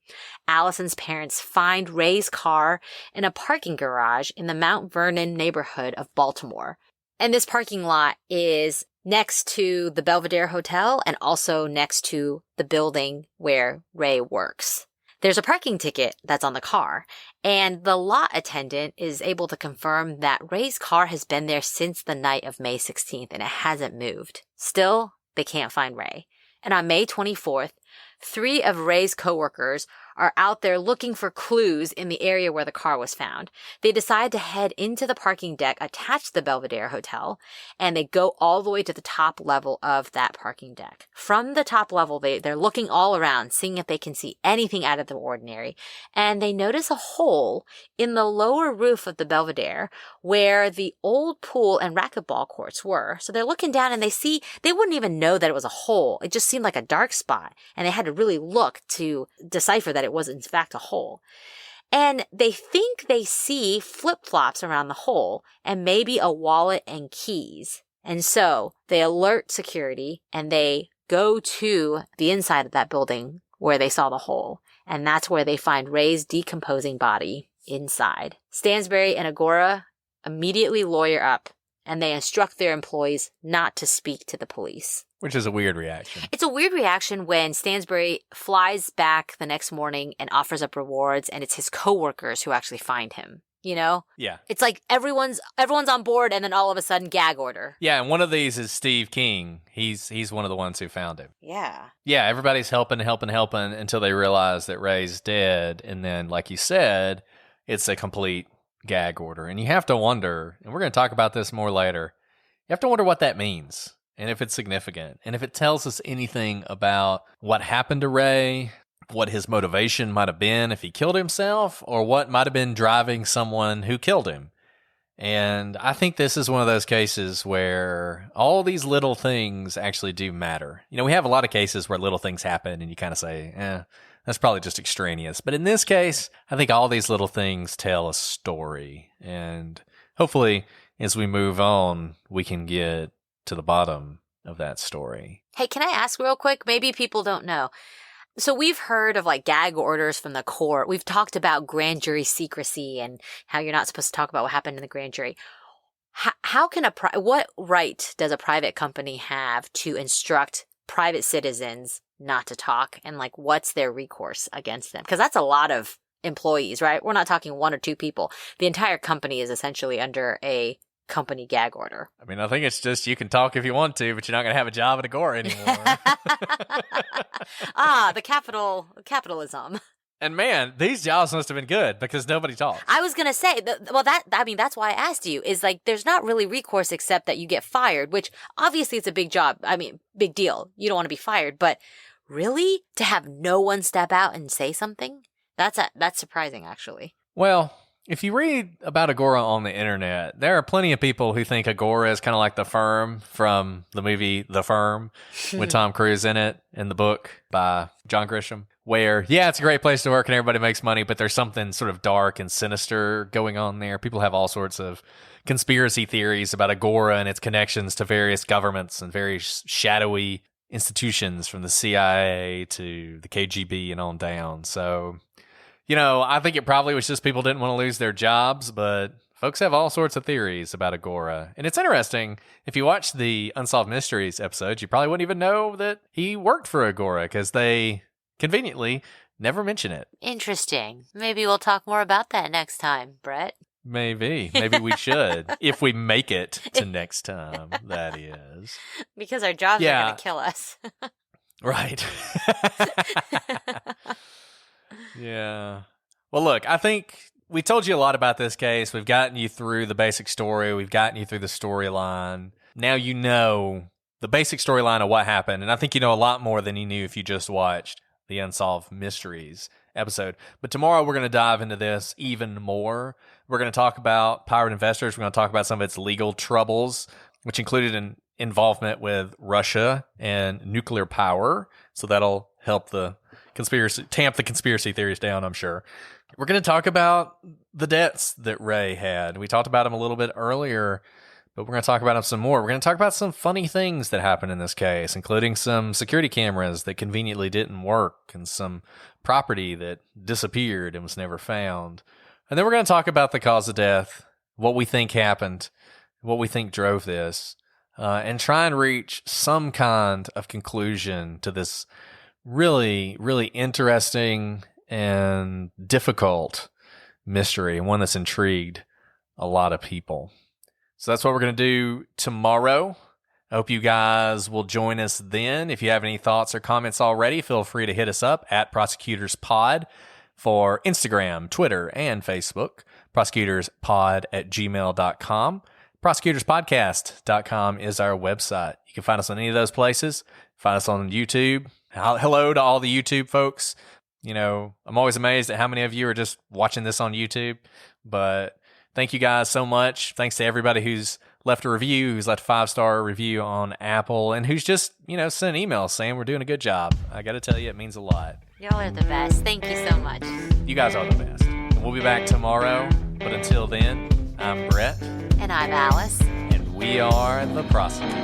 Allison's parents find Ray's car in a parking garage in the Mount Vernon neighborhood of Baltimore. And this parking lot is next to the Belvedere Hotel and also next to the building where Ray works. There's a parking ticket that's on the car, and the lot attendant is able to confirm that Ray's car has been there since the night of May 16th and it hasn't moved. Still, they can't find Ray. And on May 24th, 3 of Ray's coworkers are out there looking for clues in the area where the car was found. They decide to head into the parking deck attached to the Belvedere Hotel, and they go all the way to the top level of that parking deck. From the top level, they're looking all around, seeing if they can see anything out of the ordinary, and they notice a hole in the lower roof of the Belvedere where the old pool and racquetball courts were. So they're looking down and they wouldn't even know that it was a hole. It just seemed like a dark spot, and they had to really look to decipher that it was in fact a hole. And they think they see flip-flops around the hole and maybe a wallet and keys. And so they alert security and they go to the inside of that building where they saw the hole. And that's where they find Rey's decomposing body inside. Stansbury and Agora immediately lawyer up and they instruct their employees not to speak to the police.
Which is a weird reaction.
It's a weird reaction when Stansbury flies back the next morning and offers up rewards, and it's his coworkers who actually find him. You know?
Yeah.
It's like everyone's on board, and then all of a sudden, gag order.
Yeah, and one of these is Steve King. He's one of the ones who found him.
Yeah.
Yeah, everybody's helping until they realize that Rey's dead, and then, like you said, it's a complete gag order. And you have to wonder, and we're going to talk about this more later, you have to wonder what that means. And if it's significant, and if it tells us anything about what happened to Rey, what his motivation might have been if he killed himself, or what might have been driving someone who killed him. And I think this is one of those cases where all these little things actually do matter. You know, we have a lot of cases where little things happen and you kind of say, that's probably just extraneous. But in this case, I think all these little things tell a story. And hopefully, as we move on, we can get to the bottom of that story.
Hey, can I ask real quick? Maybe people don't know. So we've heard of like gag orders from the court. We've talked about grand jury secrecy and how you're not supposed to talk about what happened in the grand jury. How can what right does a private company have to instruct private citizens not to talk? And like, what's their recourse against them? Because that's a lot of employees, right? We're not talking one or two people. The entire company is essentially under a company gag order.
I mean, I think it's just you can talk if you want to, but you're not going to have a job at Agora anymore.
The capitalism.
And man, these jobs must have been good because nobody talks.
I was going to say, that's why I asked you, is like, there's not really recourse except that you get fired, which obviously it's a big job. I mean, big deal. You don't want to be fired, but really to have no one step out and say something, that's surprising actually.
Well, if you read about Agora on the internet, there are plenty of people who think Agora is kind of like The Firm from the movie The Firm with Tom Cruise in it, in the book by John Grisham, where, yeah, it's a great place to work and everybody makes money, but there's something sort of dark and sinister going on there. People have all sorts of conspiracy theories about Agora and its connections to various governments and very shadowy institutions from the CIA to the KGB and on down. So, you know, I think it probably was just people didn't want to lose their jobs, but folks have all sorts of theories about Agora. And it's interesting, if you watch the Unsolved Mysteries episodes, you probably wouldn't even know that he worked for Agora because they conveniently never mention it.
Interesting. Maybe we'll talk more about that next time, Brett.
Maybe we should. If we make it to next time, that is.
Because our jobs are going to kill us.
Right. Yeah. Well, look, I think we told you a lot about this case. We've gotten you through the basic story. We've gotten you through the storyline. Now you know the basic storyline of what happened. And I think you know a lot more than you knew if you just watched the Unsolved Mysteries episode. But tomorrow we're going to dive into this even more. We're going to talk about Pirate Investors. We're going to talk about some of its legal troubles, which included an involvement with Russia and nuclear power. So that'll help tamp the conspiracy theories down, I'm sure. We're going to talk about the debts that Rey had. We talked about them a little bit earlier, but we're going to talk about them some more. We're going to talk about some funny things that happened in this case, including some security cameras that conveniently didn't work and some property that disappeared and was never found. And then we're going to talk about the cause of death, what we think happened, what we think drove this, and try and reach some kind of conclusion to this really, really interesting and difficult mystery, and one that's intrigued a lot of people. So that's what we're going to do tomorrow. I hope you guys will join us then. If you have any thoughts or comments already, feel free to hit us up at ProsecutorsPod for Instagram, Twitter, and Facebook. ProsecutorsPod@gmail.com. ProsecutorsPodcast.com is our website. You can find us on any of those places. Find us on YouTube. Hello to all the YouTube folks. You know, I'm always amazed at how many of you are just watching this on YouTube. But thank you guys so much. Thanks to everybody who's left a review, who's left a 5-star review on Apple, and who's just, sent emails saying we're doing a good job. I got to tell you, it means a lot.
Y'all are the best. Thank you so much.
You guys are the best. And we'll be back tomorrow. But until then, I'm Brett.
And I'm Alice.
And We are the Prostitutes.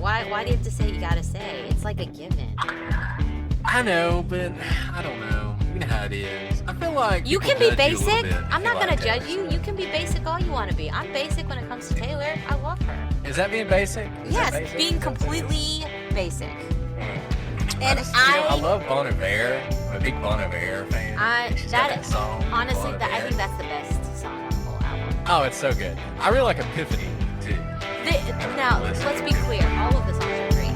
Why do you have to say you gotta say? It's like a given.
I know, but I don't know. You know how it is. I feel like
you can be
judge you a little
basic.
bit
I'm not gonna
if you like
judge you.
Taylor
You can be basic all you want to be. I'm basic when it comes to Taylor. I love her.
Swift. Is that being basic? Is that
Yes,
basic?
being completely basic.
And
And
I love Bon Iver. I'm a big Bon Iver fan. She's got that song.
Honestly,
Bon
I
Iver.
think that's the best song on the whole album.
Oh, it's so good. I really like Epiphany too.
Now, let's be clear. All of the songs are great.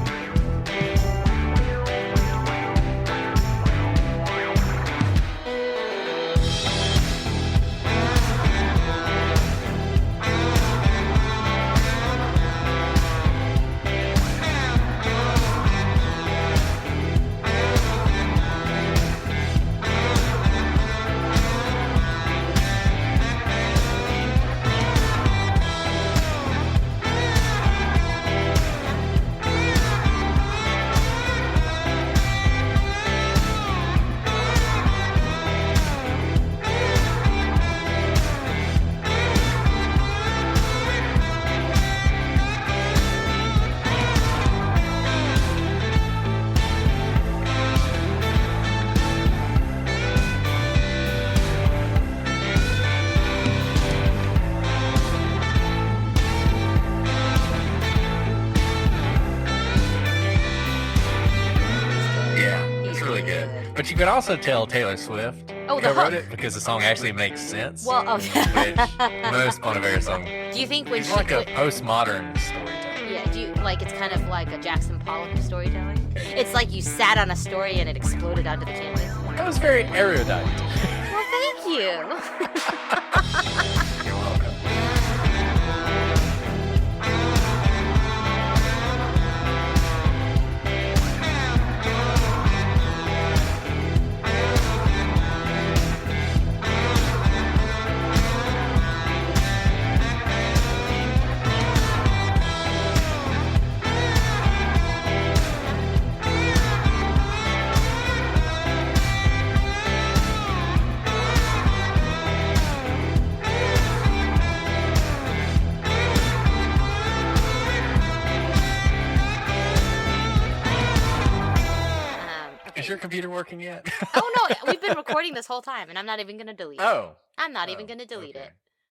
But you could also tell Taylor Swift
Oh, the
co-wrote
hook.
it because the song actually makes sense.
Well, oh,
Which most Bon Iver songs.
do you think when
It's
she
like a postmodern storytelling.
yeah, do you like it's kind of like a Jackson Pollock of storytelling? It's like you sat on a story and it exploded onto the canvas.
That was very erudite.
Well, thank you.
You're welcome. Is your computer working yet?
Oh no, we've been recording this whole time, and I'm not even gonna delete it.
Oh.
I'm not even gonna delete it.